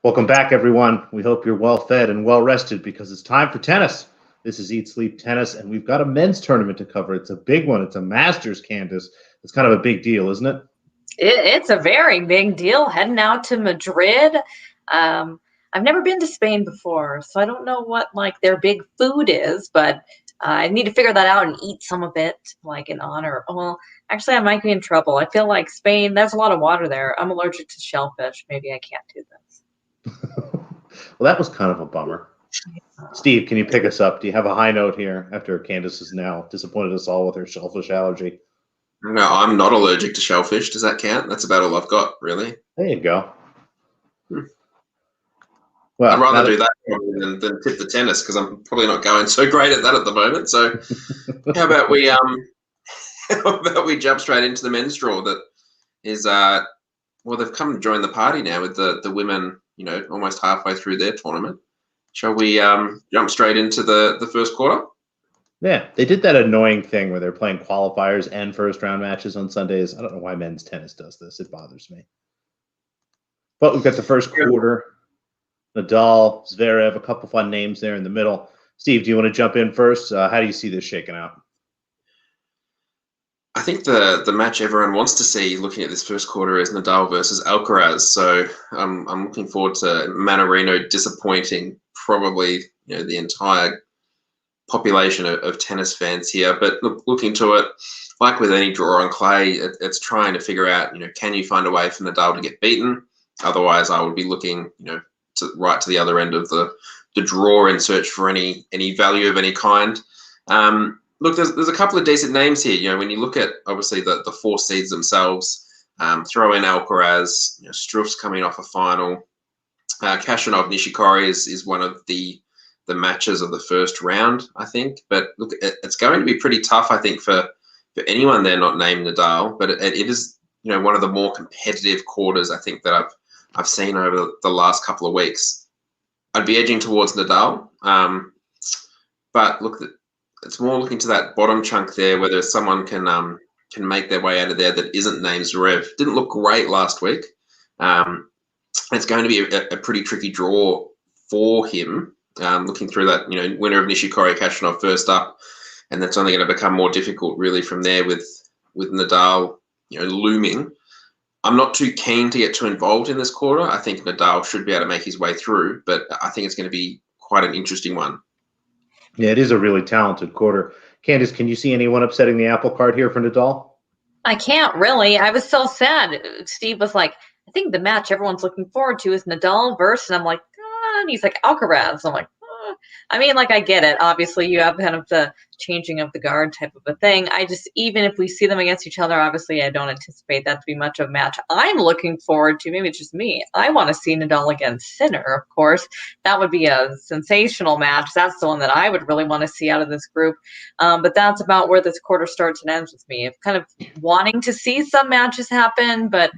Welcome back, everyone. We hope you're well fed and well rested because it's time for tennis. This is Eat Sleep Tennis, and we've got a men's tournament to cover. It's a big one. It's a Masters, Candace. It's kind of a big deal, isn't it? It's a very big deal heading out to Madrid. I've never been to Spain before, so I don't know what like their big food is, but I need to figure that out and eat some of it, like in honor. Well, actually, I might be in trouble. I feel like Spain, there's a lot of water there. I'm allergic to shellfish. Maybe I can't do this. Well, that was kind of a bummer. Steve, can you pick us up? Do you have a high note here after Candace has now disappointed us all with her shellfish allergy? No, I'm not allergic to shellfish. Does that count? That's about all I've got, really. There you go. Well, I'd rather do that than tip the tennis because I'm probably not going so great at that at the moment. So how about we jump straight into the men's draw that is well, they've come and joined the party now with the women, almost halfway through their tournament. Shall we jump straight into the first quarter? Yeah, they did that annoying thing where they're playing qualifiers and first round matches on Sundays. I don't know why men's tennis does this. It bothers me. But we've got the first quarter. Nadal, Zverev, a couple fun names there in the middle. Steve, do you want to jump in first? How do you see this shaking out? I think the match everyone wants to see looking at this first quarter is Nadal versus Alcaraz. So I'm looking forward to Mannarino disappointing probably the entire population of tennis fans here. But looking to it, like with any draw on clay, it's trying to figure out, can you find a way for Nadal to get beaten? Otherwise, I would be looking, right to the other end of the draw in search for any value of any kind. Look, there's a couple of decent names here. When you look at obviously the four seeds themselves, throw in Alcaraz, Struff's coming off a final. Khachanov Nishikori is one of the matches of the first round, I think. But look, it's going to be pretty tough, I think, for anyone there not named Nadal. But it is one of the more competitive quarters I think that I've seen over the last couple of weeks. I'd be edging towards Nadal, but look, it's more looking to that bottom chunk there, whether someone can make their way out of there that isn't named Zverev. Didn't look great last week. It's going to be a pretty tricky draw for him. Looking through that, winner of Nishikori Khachanov first up, and that's only going to become more difficult really from there with Nadal, looming. I'm not too keen to get too involved in this quarter. I think Nadal should be able to make his way through, but I think it's going to be quite an interesting one. Yeah, it is a really talented quarter. Candace, can you see anyone upsetting the apple cart here for Nadal? I can't really. I was so sad. Steve was like, I think the match everyone's looking forward to is Nadal versus, and I'm like, and he's like, Alcaraz. I'm like, I mean, like, I get it. Obviously, you have kind of the changing of the guard type of a thing. Even if we see them against each other, obviously, I don't anticipate that to be much of a match. I'm looking forward to, maybe it's just me, I want to see Nadal against Sinner, of course. That would be a sensational match. That's the one that I would really want to see out of this group. But that's about where this quarter starts and ends with me. I'm kind of wanting to see some matches happen, but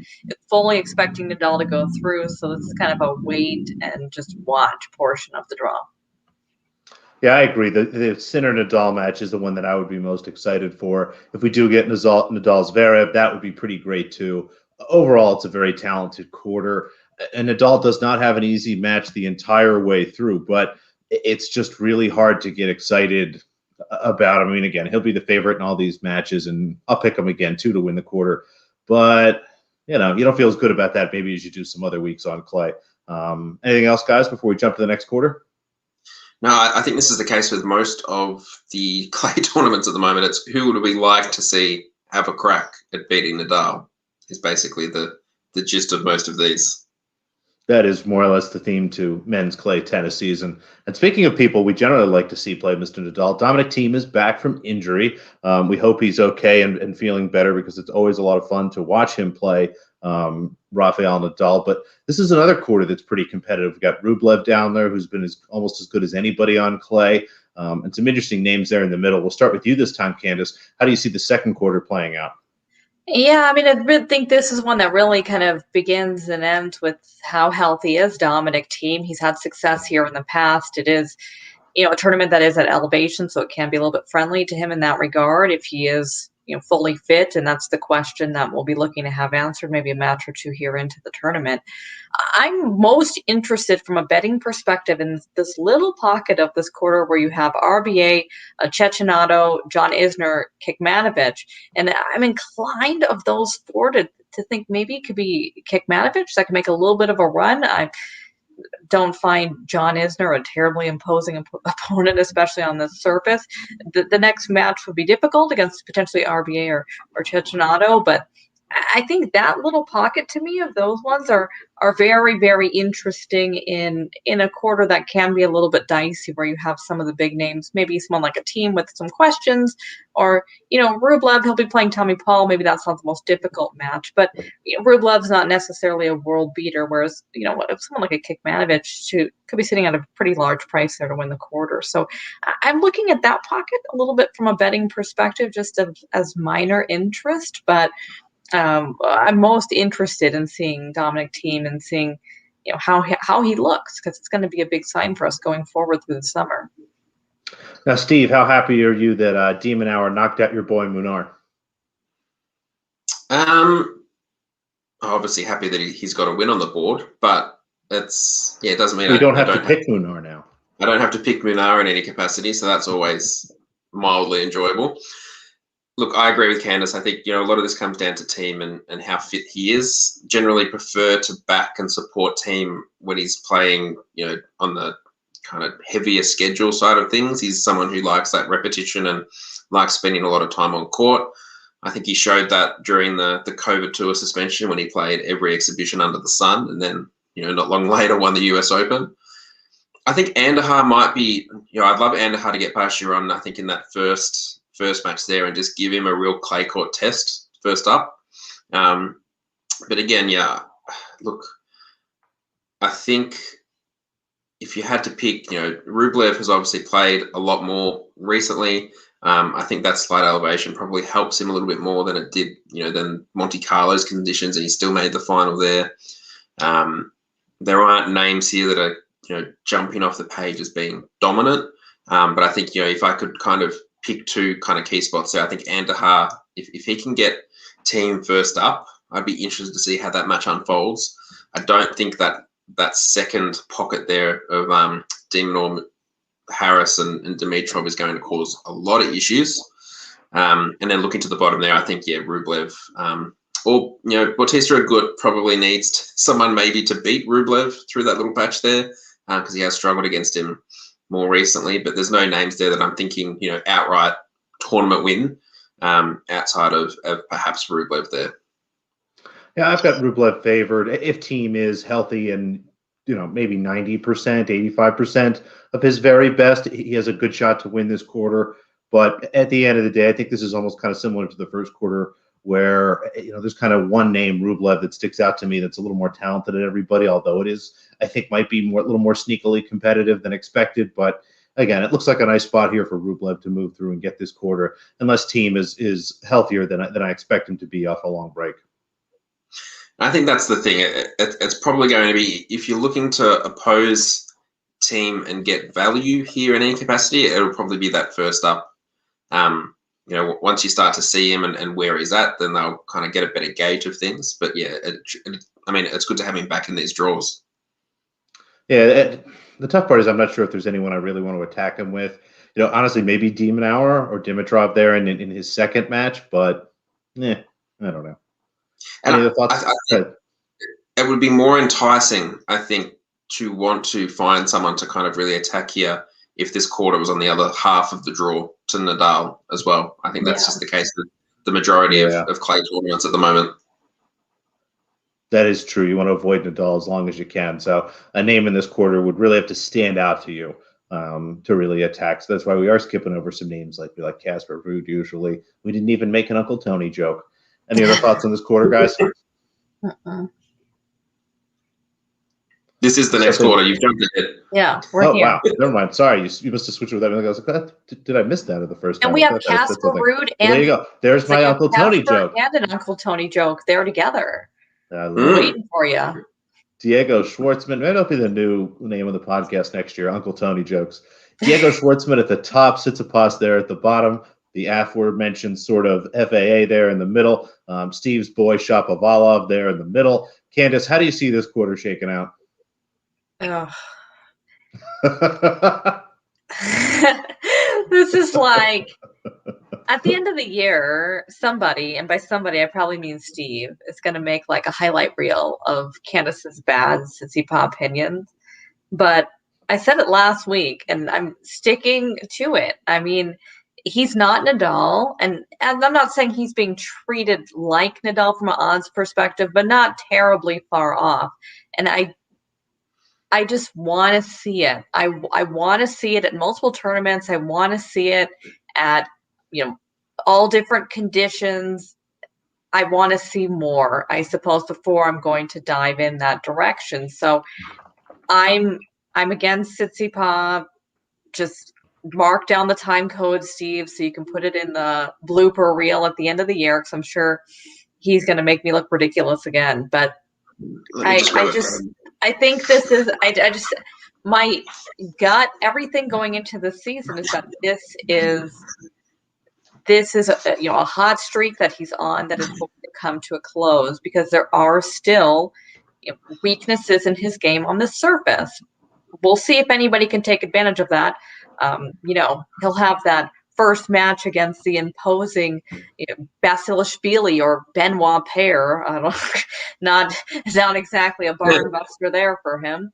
fully expecting Nadal to go through. So this is kind of a wait and just watch portion of the draw. Yeah, I agree. The Sinner-Nadal match is the one that I would be most excited for. If we do get Nadal's Zverev, that would be pretty great too. Overall, it's a very talented quarter. And Nadal does not have an easy match the entire way through, but it's just really hard to get excited about him. I mean, again, he'll be the favorite in all these matches, and I'll pick him again too to win the quarter. But, you don't feel as good about that maybe as you do some other weeks on clay. Anything else, guys, before we jump to the next quarter? No, I think this is the case with most of the clay tournaments at the moment. It's who would we like to see have a crack at beating Nadal is basically the gist of most of these. That is more or less the theme to men's clay tennis season. And speaking of people we generally like to see play Mr. Nadal, Dominic Thiem is back from injury. We hope he's okay and feeling better because it's always a lot of fun to watch him play Rafael Nadal. But this is another quarter that's pretty competitive. We've got Rublev down there, who's been almost as good as anybody on clay. And some interesting names there in the middle. We'll start with you this time, Candace. How do you see the second quarter playing out? Yeah, I mean, I really think this is one that really kind of begins and ends with how healthy is Dominic Thiem. He's had success here in the past. It is, a tournament that is at elevation, so it can be a little bit friendly to him in that regard if he is fully fit, and that's the question that we'll be looking to have answered maybe a match or two here into the tournament. I'm most interested from a betting perspective in this little pocket of this quarter where you have RBA, Cecchinato, John Isner, Kekmanovic, and I'm inclined of those four to think maybe it could be Kekmanovic that can make a little bit of a run. I don't find John Isner a terribly imposing opponent, especially on the surface. The next match would be difficult against potentially RBA or Cecchinato, but I think that little pocket to me of those ones are very, very interesting in a quarter that can be a little bit dicey, where you have some of the big names, maybe someone like a team with some questions, or Rublev, he'll be playing Tommy Paul. Maybe that's not the most difficult match, but Rublev's not necessarily a world beater, whereas if someone like a Kekmanovic could be sitting at a pretty large price there to win the quarter. So I'm looking at that pocket a little bit from a betting perspective, just as minor interest, but I'm most interested in seeing Dominic Thiem and seeing how he looks, because it's going to be a big sign for us going forward through the summer. Now, Steve, how happy are you that De Minaur knocked out your boy Munar? Obviously happy that he's got a win on the board, but it doesn't mean you don't have to pick Munar now. I don't have to pick Munar in any capacity, so that's always mildly enjoyable. Look, I agree with Candace. I think, a lot of this comes down to Thiem and how fit he is. Generally prefer to back and support Thiem when he's playing, on the kind of heavier schedule side of things. He's someone who likes that repetition and likes spending a lot of time on court. I think he showed that during the COVID Tour suspension when he played every exhibition under the sun, and then, not long later won the US Open. I think Andahar might be, I'd love Andahar to get past Giron, I think, in that first match there, and just give him a real clay court test first up. But again, look, I think if you had to pick, Rublev has obviously played a lot more recently. I think that slight elevation probably helps him a little bit more than it did, than Monte Carlo's conditions, and he still made the final there. There aren't names here that are, jumping off the page as being dominant. But I think, if I could kind of pick two kind of key spots there, I think Andahar, if he can get Thiem first up, I'd be interested to see how that match unfolds. I don't think that second pocket there of De Minaur, Harris and Dimitrov is going to cause a lot of issues. And then looking to the bottom there, I think, Rublev or, Bautista Agut probably needs someone maybe to beat Rublev through that little patch there, because he has struggled against him more recently, but there's no names there that I'm thinking, outright tournament win outside of perhaps Rublev there. Yeah, I've got Rublev favored. If Thiem is healthy and, maybe 90%, 85% of his very best, he has a good shot to win this quarter. But at the end of the day, I think this is almost kind of similar to the first quarter, where, there's kind of one name, Rublev, that sticks out to me that's a little more talented than everybody, although it is, I think, might be a little more sneakily competitive than expected. But again, it looks like a nice spot here for Rublev to move through and get this quarter, unless Thiem is healthier than I expect him to be off a long break. I think that's the thing. It's probably going to be, if you're looking to oppose Thiem and get value here in any capacity, it'll probably be that first up. Once you start to see him and where he's at, then they'll kind of get a better gauge of things. But it's good to have him back in these draws. Yeah, the tough part is I'm not sure if there's anyone I really want to attack him with. Honestly, maybe De Minaur or Dimitrov there in his second match, but I don't know. Any other thoughts? It would be more enticing, I think, to want to find someone to kind of really attack here if this quarter was on the other half of the draw to Nadal as well. I think that's just the case with the majority of clay tournaments at the moment. That is true. You want to avoid Nadal as long as you can. So a name in this quarter would really have to stand out to you to really attack. So that's why we are skipping over some names like Casper Ruud usually. We didn't even make an Uncle Tony joke. Any other thoughts on this quarter, guys? This is the next quarter. You've jumped ahead. Yeah, we're here. Wow. Never mind. Sorry. You must have switched with that. I was like, did I miss that at the first time? And we have Casper Ruud and there you go. There's my Uncle Tony joke. And an Uncle Tony joke. They're together. Waiting for you. Diego Schwartzman. Maybe that'll be the new name of the podcast next year, Uncle Tony jokes. Diego Schwartzman at the top, Tsitsipas there at the bottom. the aforementioned sort of FAA there in the middle. Steve's boy Shapovalov there in the middle. Candace, how do you see this quarter shaking out? Ugh. This is like, at the end of the year, somebody, and by somebody I probably mean Steve, is going to make like a highlight reel of Candace's bad Tsitsipas opinions. But I said it last week, and I'm sticking to it. I mean, he's not Nadal, and I'm not saying he's being treated like Nadal from an odds perspective, but not terribly far off. And I just want to see it. I want to see it at multiple tournaments. I want to see it at, all different conditions. I want to see more, I suppose, before I'm going to dive in that direction. So I'm against Tsitsipas. Just mark down the time code, Steve, so you can put it in the blooper reel at the end of the year, because I'm sure he's going to make me look ridiculous again. But I think this is, I just, my gut, everything going into the season is that this is a hot streak that he's on that is going to come to a close, because there are still weaknesses in his game on the surface. We'll see if anybody can take advantage of that. He'll have that first match against the imposing Basilashvili or Benoit pair. Not exactly a barn buster there for him.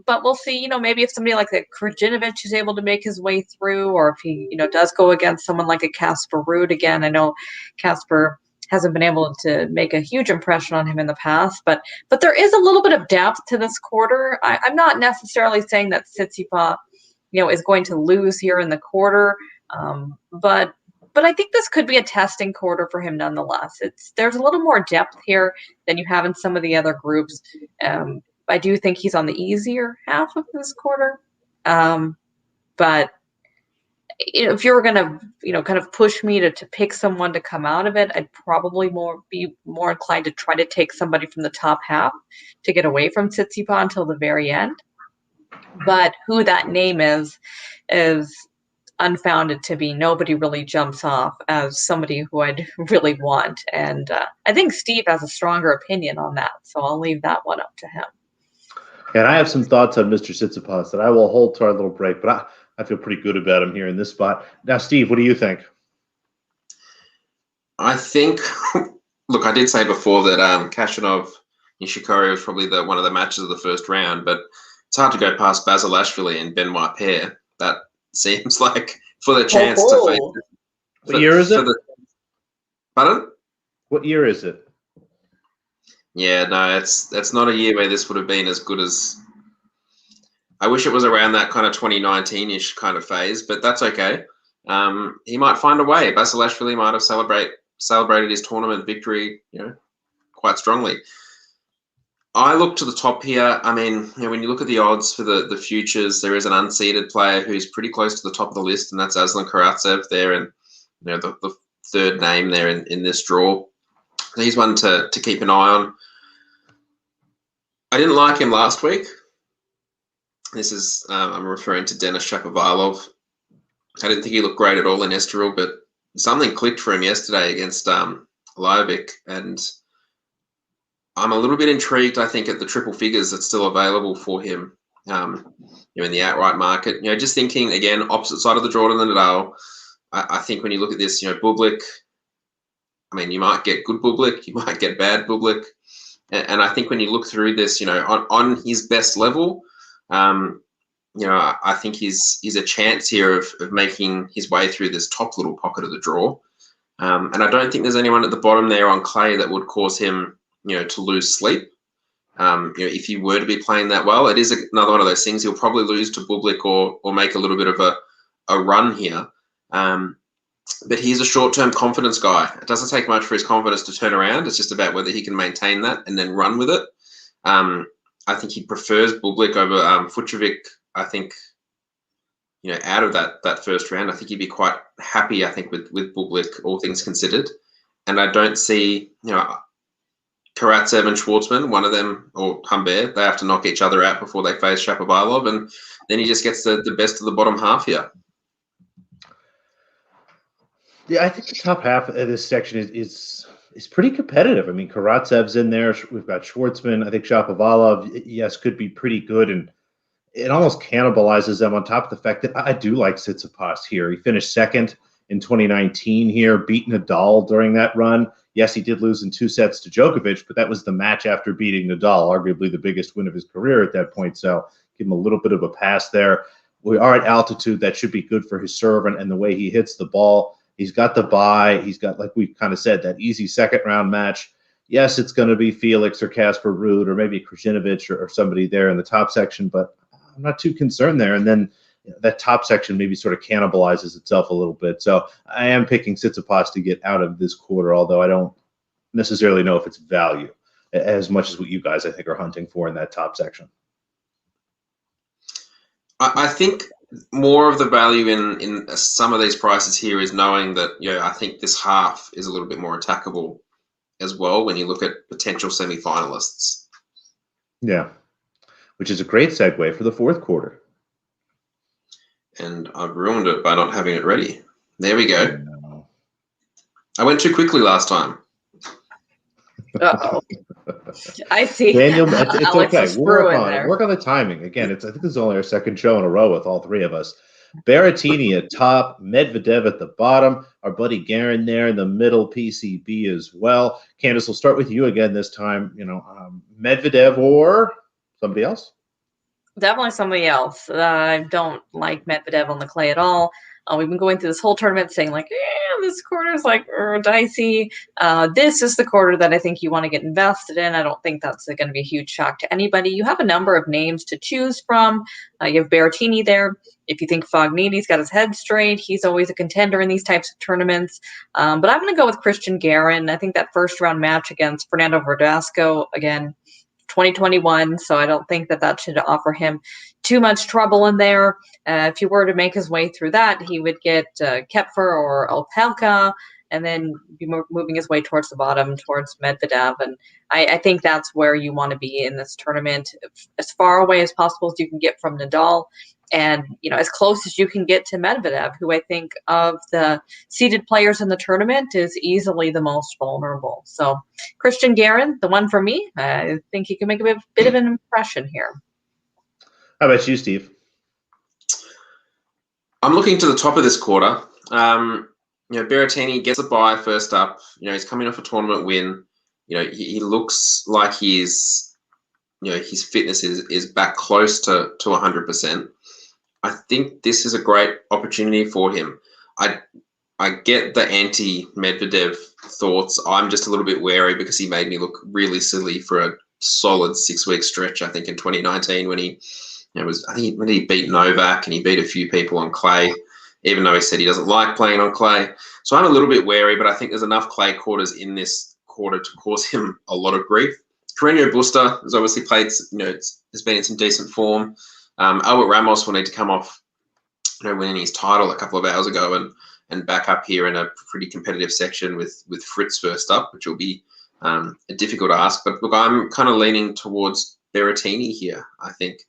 But we'll see, maybe if somebody like that Krajinovic is able to make his way through, or if he, does go against someone like a Casper Ruud again. I know Casper hasn't been able to make a huge impression on him in the past, but there is a little bit of depth to this quarter. I'm not necessarily saying that Tsitsipas, is going to lose here in the quarter, but I think this could be a testing quarter for him nonetheless. There's a little more depth here than you have in some of the other groups. I do think he's on the easier half of this quarter, but if you were going to, kind of push me to pick someone to come out of it, I'd probably be more inclined to try to take somebody from the top half to get away from Tsitsipas until the very end. But who that name is unfounded to be. Nobody really jumps off as somebody who I'd really want. And I think Steve has a stronger opinion on that, so I'll leave that one up to him. And I have some thoughts on Mr. Tsitsipas that I will hold to our little break, but I feel pretty good about him here in this spot. Now, Steve, what do you think? I think, look, I did say before that Khachanov Nishikori was probably one of the matches of the first round, but it's hard to go past Basilashvili and Benoit pair. That seems like for the chance to face. What year is it? Pardon? What year is it? Yeah, no, it's not a year where this would have been as good as. I wish it was around that kind of 2019-ish kind of phase, but that's okay. He might find a way. Basilashvili might have celebrated his tournament victory, quite strongly. I look to the top here. I mean, when you look at the odds for the futures, there is an unseeded player who's pretty close to the top of the list, and that's Aslan Karatsev there, and the third name there in this draw. So he's one to keep an eye on. I didn't like him last week. This is I'm referring to Denis Shapovalov. I didn't think he looked great at all in Estoril, but something clicked for him yesterday against Lajovic, and I'm a little bit intrigued, I think, at the triple figures that's still available for him in the outright market. Just thinking, again, opposite side of the draw to the Nadal. I think when you look at this, Bublik, I mean, you might get good Bublik, you might get bad Bublik. And I think when you look through this, on his best level, I think he's a chance here of making his way through this top little pocket of the draw. And I don't think there's anyone at the bottom there on clay that would cause him, to lose sleep. If he were to be playing that well, it is another one of those things. He'll probably lose to Bublik or make a little bit of a run here. But he's a short-term confidence guy. It doesn't take much for his confidence to turn around. It's just about whether he can maintain that and then run with it. I think he prefers Bublik over Fucsovic. I think, out of that first round, I think he'd be quite happy, I think, with Bublik, all things considered. And I don't see, Karatsev and Schwartzman, one of them, or Humbert, they have to knock each other out before they face Shapovalov, and then he just gets the best of the bottom half here. Yeah, I think the top half of this section is pretty competitive. I mean, Karatsev's in there. We've got Schwartzman. I think Shapovalov, yes, could be pretty good, and it almost cannibalizes them on top of the fact that I do like Tsitsipas here. He finished second in 2019 here, beat Nadal during that run. Yes, he did lose in 2 sets to Djokovic, but that was the match after beating Nadal, arguably the biggest win of his career at that point. So give him a little bit of a pass there. We are at altitude. That should be good for his serve and the way he hits the ball. He's got the bye. He's got, like we kind of said, that easy second round match. Yes, it's going to be Felix or Casper Ruud or maybe Krajinovic or somebody there in the top section, but I'm not too concerned there. And then that top section maybe sort of cannibalizes itself a little bit. So I am picking Tsitsipas to get out of this quarter, although I don't necessarily know if it's value as much as what you guys, I think, are hunting for in that top section. I think more of the value in some of these prices here is knowing that, I think this half is a little bit more attackable as well when you look at potential semi-finalists. Yeah, which is a great segue for the fourth quarter. And I've ruined it by not having it ready. There we go. No. I went too quickly last time. Uh-oh. I see. Daniel, it's okay. We'll work on it. There. Work on the timing. Again, I think this is only our second show in a row with all three of us. Berrettini at top, Medvedev at the bottom, our buddy Guerin there in the middle, PCB as well. Candace, we'll start with you again this time. Medvedev or somebody else? Definitely somebody else. I don't like Medvedev on the clay at all. We've been going through this whole tournament saying this quarter is dicey. This is the quarter that I think you want to get invested in. I don't think that's going to be a huge shock to anybody. You have a number of names to choose from. You have Berrettini there. If you think Fognini's got his head straight, he's always a contender in these types of tournaments. But I'm going to go with Christian Guerin. I think that first round match against Fernando Verdasco, again, 2021, so I don't think that should offer him too much trouble in there. If he were to make his way through that, he would get Kepfer or Opelka, and then be moving his way towards the bottom, towards Medvedev. And I think that's where you want to be in this tournament, as far away as possible as you can get from Nadal, and as close as you can get to Medvedev, who I think of the seeded players in the tournament is easily the most vulnerable. So Christian Guerin, the one for me. I think he can make a bit of an impression here. How about you, Steve? I'm looking to the top of this quarter. Berrettini gets a bye first up. He's coming off a tournament win. He looks like his fitness is back close to 100%. I think this is a great opportunity for him. I get the anti-Medvedev thoughts. I'm just a little bit wary because he made me look really silly for a solid 6-week stretch, I think, in 2019 when he when he beat Novak and he beat a few people on clay, even though he said he doesn't like playing on clay. So I'm a little bit wary, but I think there's enough clay quarters in this quarter to cause him a lot of grief. Carreño Busta has obviously played, has been in some decent form. Albert Ramos will need to come off, winning his title a couple of hours ago and back up here in a pretty competitive section with Fritz first up, which will be a difficult ask. But look, I'm kind of leaning towards Berrettini here. I think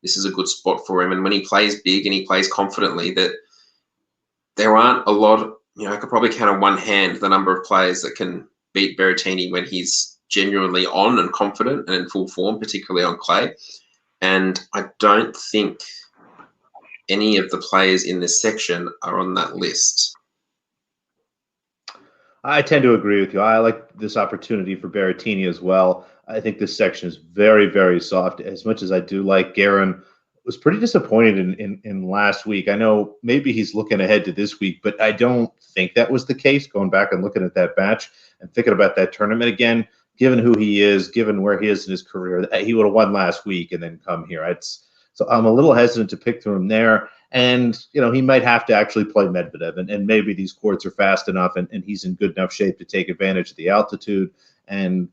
this is a good spot for him. And when he plays big and he plays confidently, that there aren't a lot, I could probably count on one hand the number of players that can beat Berrettini when he's genuinely on and confident and in full form, particularly on clay. And I don't think any of the players in this section are on that list. I tend to agree with you. I like this opportunity for Berrettini as well. I think this section is very, very soft. As much as I do like Guerin, was pretty disappointed in last week. I know maybe he's looking ahead to this week, but I don't think that was the case. Going back and looking at that match and thinking about that tournament again, given who he is, given where he is in his career, he would have won last week and then come here. So I'm a little hesitant to pick through him there. And, he might have to actually play Medvedev. And maybe these courts are fast enough and he's in good enough shape to take advantage of the altitude. And,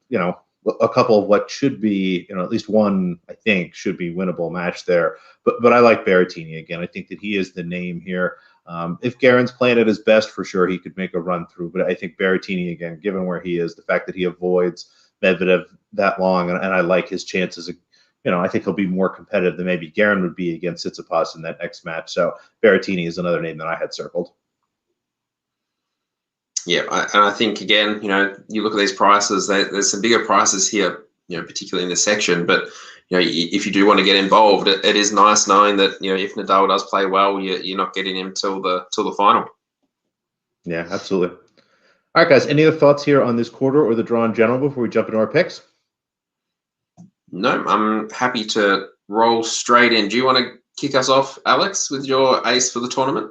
a couple of what should be, at least one, I think, should be winnable match there. But I like Berrettini again. I think that he is the name here. If Guerin's playing at his best, for sure, he could make a run through. But I think Berrettini, again, given where he is, the fact that he avoids Medvedev that long, and I like his chances. I think he'll be more competitive than maybe Guerin would be against Tsitsipas in that next match. So Berrettini is another name that I had circled. Yeah, and I think again, you look at these prices. There's some bigger prices here, particularly in this section. But if you do want to get involved, it is nice knowing that if Nadal does play well, you're not getting him till the final. Yeah, absolutely. All right, guys. Any other thoughts here on this quarter or the draw in general before we jump into our picks? No, I'm happy to roll straight in. Do you want to kick us off, Alex, with your ace for the tournament?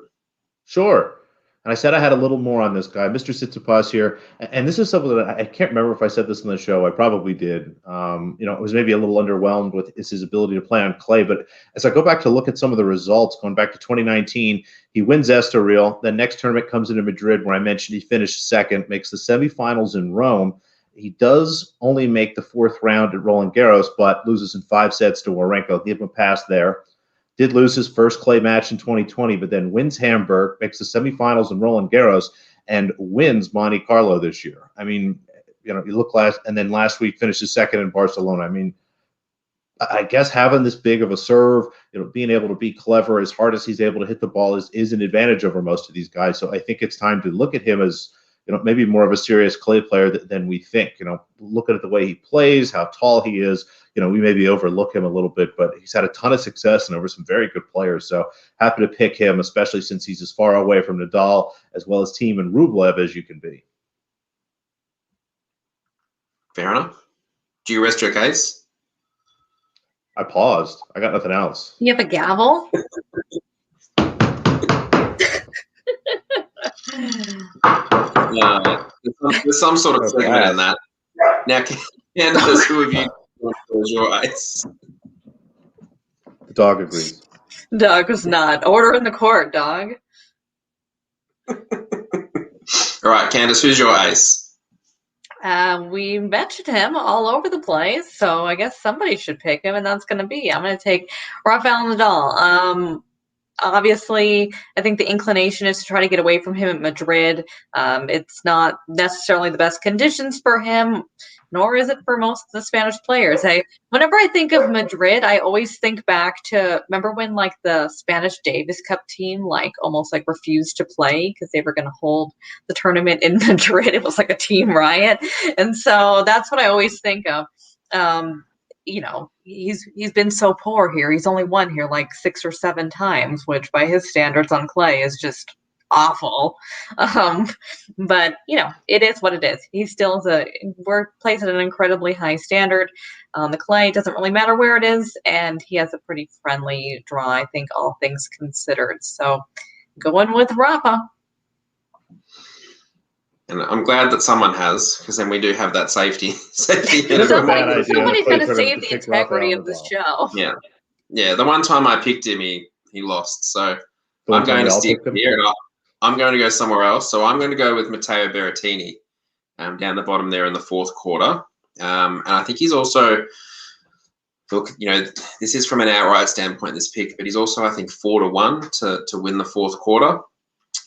Sure. And I said I had a little more on this guy, Mr. Tsitsipas here. And this is something that I can't remember if I said this on the show. I probably did. I was maybe a little underwhelmed with his ability to play on clay. But as I go back to look at some of the results, going back to 2019, he wins Estoril. Then next tournament comes into Madrid, where I mentioned he finished second, makes the semifinals in Rome. He does only make the fourth round at Roland Garros, but loses in 5 sets to Wawrinka. Give him a pass there. Did lose his first clay match in 2020, but then wins Hamburg, makes the semifinals in Roland Garros, and wins Monte Carlo this year. I mean, you look and then last week finishes second in Barcelona. I mean, I guess having this big of a serve, being able to be clever as hard as he's able to hit the ball is an advantage over most of these guys. So I think it's time to look at him as, maybe more of a serious clay player than we think. Looking at the way he plays, how tall he is, we maybe overlook him a little bit, but he's had a ton of success and over some very good players. So happy to pick him, especially since he's as far away from Nadal as well as Thiem and Rublev as you can be. Fair enough. Do you rest your case? I paused. I got nothing else. You have a gavel? There's some sort of segment in that. Now, Candace, who have you as your ace? The dog agrees. Dog was not. Order in the court, dog. All right, Candace, who's your ace? We mentioned him all over the place, so I guess somebody should pick him, and that's going to be. I'm going to take Rafael Nadal. Obviously, I think the inclination is to try to get away from him at Madrid. It's not necessarily the best conditions for him, nor is it for most of the Spanish players. Whenever I think of Madrid, I always think back to, remember when the Spanish Davis Cup team almost refused to play because they were going to hold the tournament in Madrid. It was like a team riot. And so that's what I always think of. He's been so poor here. He's only won here 6 or 7 times, which by his standards on clay is just awful. But it is what it is. He still we're placed at an incredibly high standard. The clay doesn't really matter where it is, and he has a pretty friendly draw, I think, all things considered. So going with Rafa. And I'm glad that someone has, because then we do have that safety. Somebody's going to save the integrity of the show. Yeah. The one time I picked him, he lost. So I'm going to stick here, and I'm going to go somewhere else. So I'm going to go with Matteo Berrettini, down the bottom there in the fourth quarter. And I think he's also, look, this is from an outright standpoint, this pick, but he's also, I think, 4-1 to win the fourth quarter,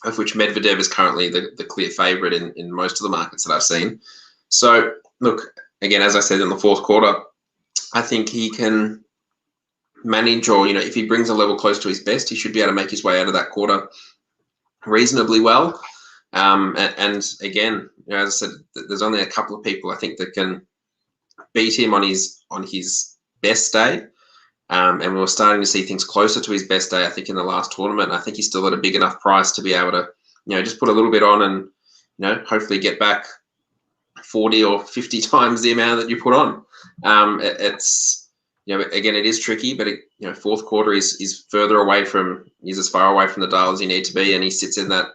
of which Medvedev is currently the clear favourite in most of the markets that I've seen. So, look, again, as I said, in the fourth quarter, I think he can manage, or, if he brings a level close to his best, he should be able to make his way out of that quarter reasonably well. And again, as I said, there's only a couple of people I think that can beat him on his best day. And we were starting to see things closer to his best day, I think, in the last tournament. I think he's still at a big enough price to be able to, just put a little bit on and, hopefully get back 40 or 50 times the amount that you put on. It's, again, it is tricky, but fourth quarter is further away he's as far away from the dial as you need to be, and he sits in that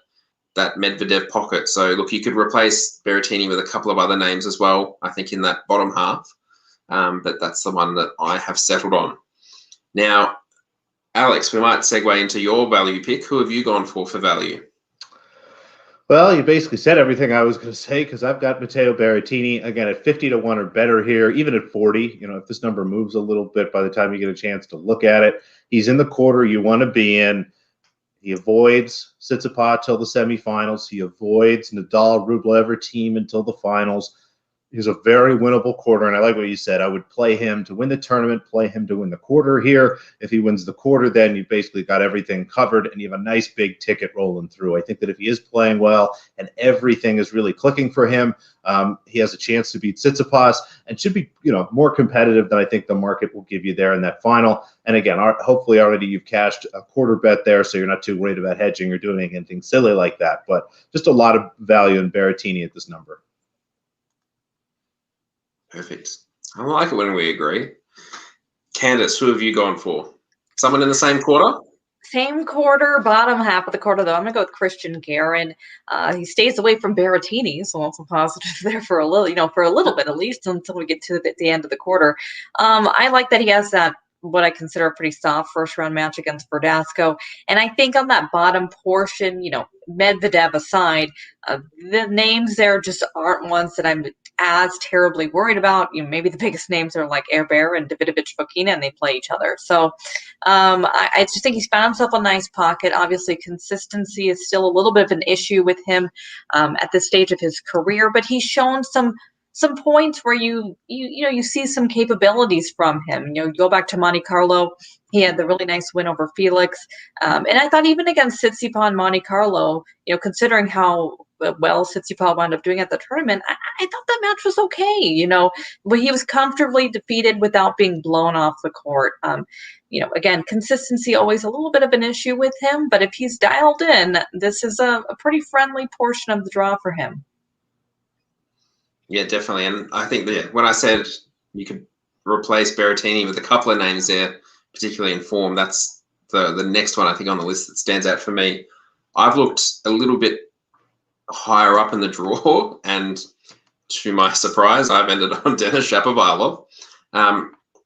Medvedev pocket. So, look, you could replace Berrettini with a couple of other names as well, I think, in that bottom half. But that's the one that I have settled on. Now, Alex, we might segue into your value pick. Who have you gone for value? Well, you basically said everything I was going to say, because I've got Matteo Berrettini, again, at 50-1 or better here, even at 40. If this number moves a little bit by the time you get a chance to look at it, he's in the quarter you want to be in. He avoids Tsitsipas till the semifinals. He avoids Nadal, Rublev, or Thiem until the finals. He's a very winnable quarter, and I like what you said. I would play him to win the tournament, play him to win the quarter here. If he wins the quarter, then you've basically got everything covered, and you have a nice big ticket rolling through. I think that if he is playing well and everything is really clicking for him, he has a chance to beat Tsitsipas and should be, more competitive than I think the market will give you there in that final. And again, hopefully already you've cashed a quarter bet there, so you're not too worried about hedging or doing anything silly like that. But just a lot of value in Berrettini at this number. Perfect. I like it when we agree. Candace, who have you gone for? Someone in the same quarter? Same quarter, bottom half of the quarter, though. I'm going to go with Christian Guerin. He stays away from Berrettini, so also positive there for a little bit at least, until we get to the end of the quarter. I like that he has that, what I consider a pretty soft first-round match against Verdasco. And I think on that bottom portion, Medvedev aside, the names there just aren't ones that I'm as terribly worried about. Maybe the biggest names are like Herbert and Davidovich-Fokina, and they play each other. So I just think he's found himself a nice pocket. Obviously, consistency is still a little bit of an issue with him at this stage of his career, but he's shown some points where you see some capabilities from him. You go back to Monte Carlo, he had the really nice win over Felix, and I thought even against Tsitsipas and Monte Carlo, considering how well Tsitsipas wound up doing at the tournament, I thought that match was okay. But he was comfortably defeated without being blown off the court. Again, consistency always a little bit of an issue with him, but if he's dialed in, this is a pretty friendly portion of the draw for him. Yeah, definitely. And I think that when I said you could replace Berrettini with a couple of names there, particularly in form, that's the next one I think on the list that stands out for me. I've looked a little bit higher up in the draw, and to my surprise, I've ended on Denis Shapovalov.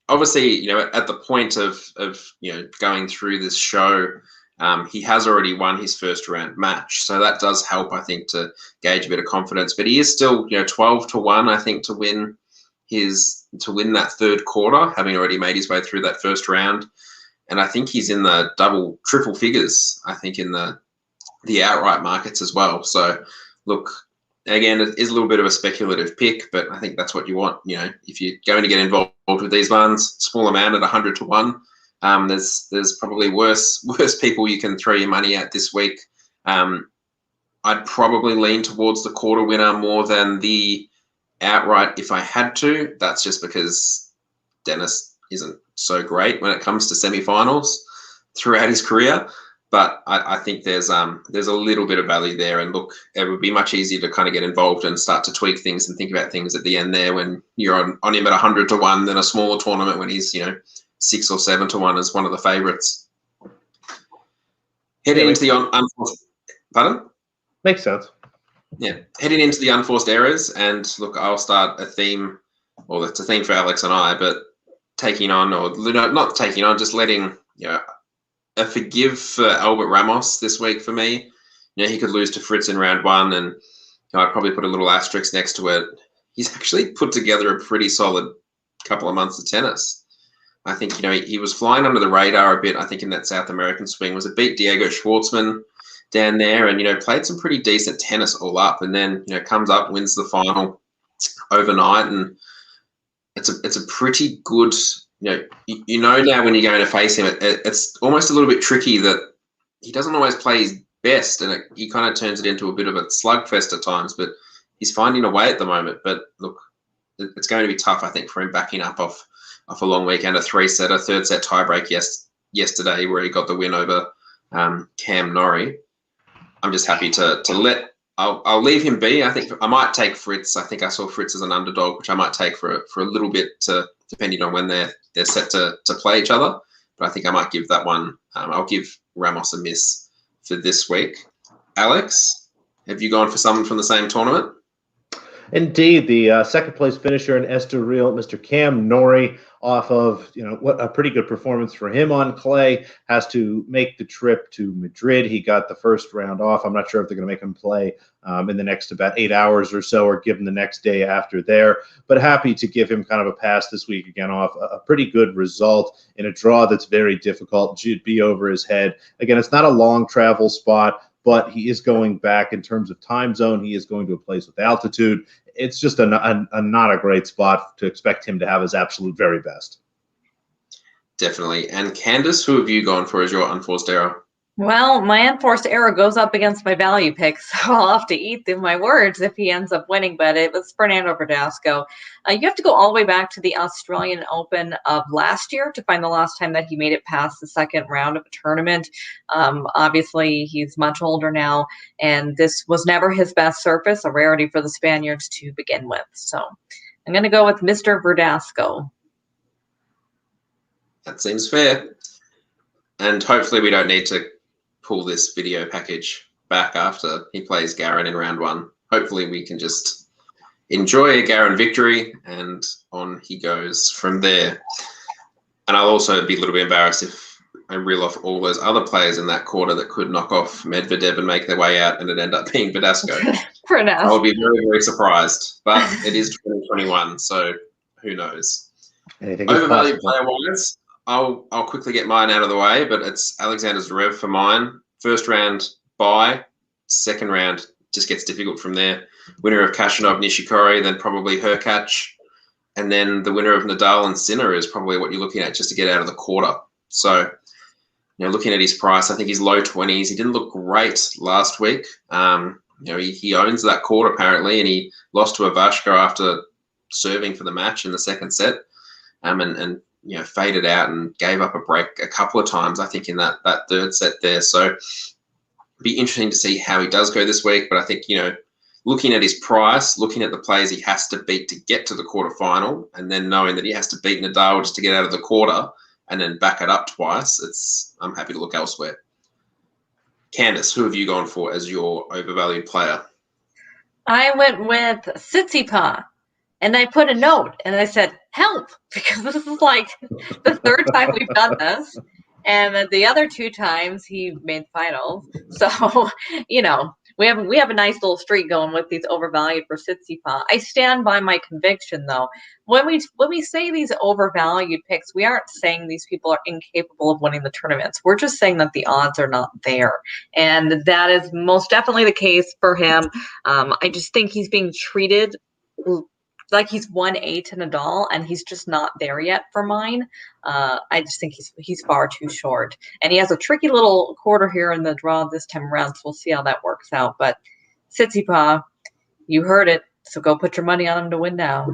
Obviously, at the point of going through this show, he has already won his first round match, so that does help, I think, to gauge a bit of confidence. But he is still, 12-1, I think, to win that third quarter, having already made his way through that first round. And I think he's in the triple figures, I think, in the outright markets as well. So, look, again, it is a little bit of a speculative pick, but I think that's what you want. If you're going to get involved with these ones, small amount at 100-1. There's probably worse people you can throw your money at this week. I'd probably lean towards the quarter winner more than the outright if I had to. That's just because Denis isn't so great when it comes to semi-finals throughout his career. But I think there's a little bit of value there. And look, it would be much easier to kind of get involved and start to tweak things and think about things at the end there when you're on him at 100-1 than a smaller tournament when he's 6 or 7-1 as one of the favourites. Heading into the unforced, pardon? Makes sense. Yeah, heading into the unforced errors, and look, I'll start a theme, or it's a theme for Alex and I, but taking on, or not taking on, just letting a forgive for Albert Ramos this week for me. He could lose to Fritz in round one, and I'd probably put a little asterisk next to it. He's actually put together a pretty solid couple of months of tennis. I think, he was flying under the radar a bit, I think, in that South American swing. Was it beat Diego Schwartzman down there and, played some pretty decent tennis all up, and then, comes up, wins the final overnight. And it's a pretty good, now when you're going to face him, it's almost a little bit tricky that he doesn't always play his best, and he kind of turns it into a bit of a slugfest at times, but he's finding a way at the moment. But look, it's going to be tough, I think, for him backing up off a long weekend, a 3-setter, third set tiebreak yesterday where he got the win over Cam Norrie. I'm just happy to let I'll leave him be. I think I might take Fritz. I think I saw Fritz as an underdog, which I might take for a little bit, depending on when they're set to play each other. But I think I might give that one. I'll give Ramos a miss for this week. Alex, have you gone for someone from the same tournament? Indeed, the second place finisher in Estoril, Mr. Cam Norrie, off of what a pretty good performance for him on clay, has to make the trip to Madrid. He got the first round off. I'm not sure if they're going to make him play in the next about 8 hours or so, or give him the next day after there. But happy to give him kind of a pass this week again off a pretty good result in a draw that's very difficult. Should be over his head. Again, it's not a long travel spot, but he is going back in terms of time zone. He is going to a place with altitude. It's just not a great spot to expect him to have his absolute very best. Definitely. And Candace, who have you gone for as your unforced error? Well, my unforced error goes up against my value pick, so I'll have to eat my words if he ends up winning, but it was Fernando Verdasco. You have to go all the way back to the Australian Open of last year to find the last time that he made it past the second round of a tournament. Obviously, he's much older now, and this was never his best surface, a rarity for the Spaniards to begin with. So I'm going to go with Mr. Verdasco. That seems fair. And hopefully we don't need to pull this video package back after he plays Garin in round 1. Hopefully we can just enjoy a Garin victory and on he goes from there. And I'll also be a little bit embarrassed if I reel off all those other players in that quarter that could knock off Medvedev and make their way out and it end up being Verdasco. For now. I would be very, very surprised. But it is 2021, so who knows. Overvalued player-wise, I'll quickly get mine out of the way, but it's Alexander Zverev for mine. First round, bye. Second round, just gets difficult from there. Winner of Khachanov, Nishikori, then probably Hurkacz. And then the winner of Nadal and Sinner is probably what you're looking at just to get out of the quarter. So, looking at his price, I think he's low 20s. He didn't look great last week. He owns that court apparently, and he lost to Ivashka after serving for the match in the second set. And faded out and gave up a break a couple of times, I think, in that third set there. So it'd be interesting to see how he does go this week. But I think, looking at his price, looking at the players he has to beat to get to the quarterfinal, and then knowing that he has to beat Nadal just to get out of the quarter and then back it up twice, I'm happy to look elsewhere. Candace, who have you gone for as your overvalued player? I went with Tsitsipas. And I put a note and I said, help, because this is like the third time we've done this. And the other 2 times he made finals. So, we have a nice little streak going with these overvalued for Tsitsipas. I stand by my conviction, though. When we say these overvalued picks, we aren't saying these people are incapable of winning the tournaments. We're just saying that the odds are not there. And that is most definitely the case for him. I just think he's being treated like he's 1A to Nadal, and he's just not there yet for mine. I just think he's far too short. And he has a tricky little quarter here in the draw this time around, so we'll see how that works out. But Tsitsipas, you heard it, so go put your money on him to win now.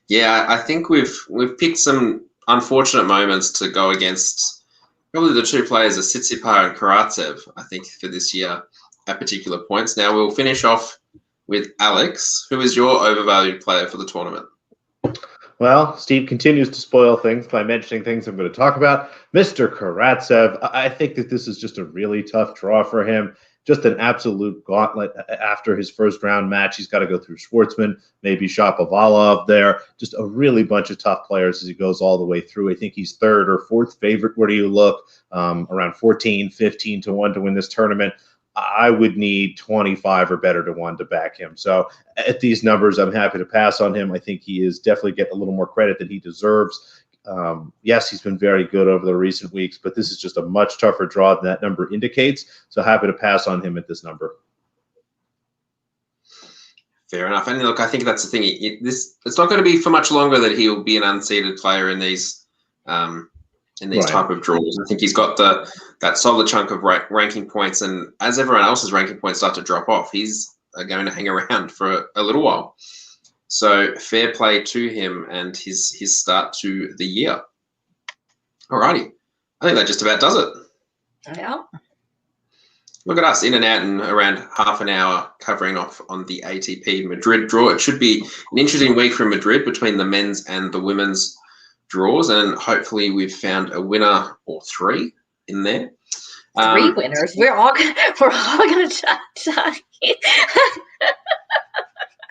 Yeah, I think we've picked some unfortunate moments to go against probably the 2 players of Tsitsipas and Karatsev, I think, for this year at particular points. Now we'll finish off with Alex, who is your overvalued player for the tournament? Well, Steve continues to spoil things by mentioning things I'm going to talk about. Mr. Karatsev, I think that this is just a really tough draw for him. Just an absolute gauntlet after his first round match. He's got to go through Schwartzman, maybe Shapovalov there. Just a really bunch of tough players as he goes all the way through. I think he's 3rd or 4th favorite. Where do you look? Around 14, 15 to 1 to win this tournament. I would need 25 or better to 1 to back him. So at these numbers, I'm happy to pass on him. I think he is definitely getting a little more credit than he deserves. Yes, he's been very good over the recent weeks, but this is just a much tougher draw than that number indicates. So happy to pass on him at this number. Fair enough. And look, I think that's the thing. It's not going to be for much longer that he'll be an unseeded player in these type of draws. I think he's got that solid chunk of ranking points, and as everyone else's ranking points start to drop off, he's going to hang around for a little while. So fair play to him and his start to the year. Alrighty, I think that just about does it. Yeah. Look at us, in and out in around half an hour, covering off on the ATP Madrid draw. It should be an interesting week for Madrid between the men's and the women's draws, and hopefully we've found a winner or 3 in there. 3 winners. We're all gonna chat.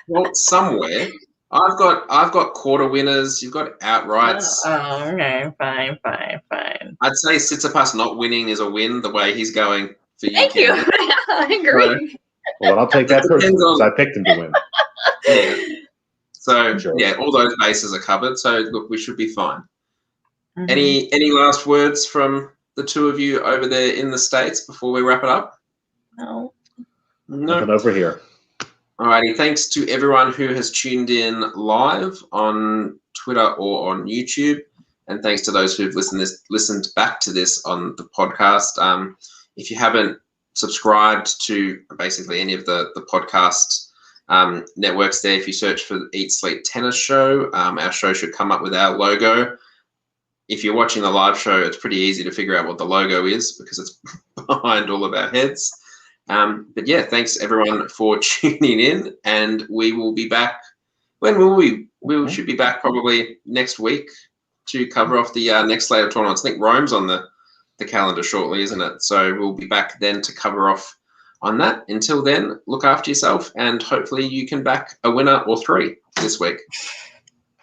Well, somewhere I've got quarter winners. You've got outrights. Oh, okay, fine. I'd say Tsitsipas not winning is a win the way he's going for you. Thank you. I agree. Well, I'll take that personally because I picked him to win. Yeah. So sure. Yeah, all those bases are covered. So look, we should be fine. Mm-hmm. Any last words from the 2 of you over there in the States before we wrap it up? No. No. Nothing over here. Alrighty, thanks to everyone who has tuned in live on Twitter or on YouTube, and thanks to those who've listened back to this on the podcast. If you haven't subscribed to basically any of the podcast networks there, if you search for Eat Sleep Tennis Show, our show should come up with our logo. If you're watching the live show, it's pretty easy to figure out what the logo is because it's behind all of our heads. But yeah, thanks everyone for tuning in, and we will be back. When will we? We should be back probably next week to cover off the next slate of tournaments. I think Rome's on the calendar shortly, isn't it? So we'll be back then to cover off on that. Until then, look after yourself, and hopefully you can back a winner or three this week.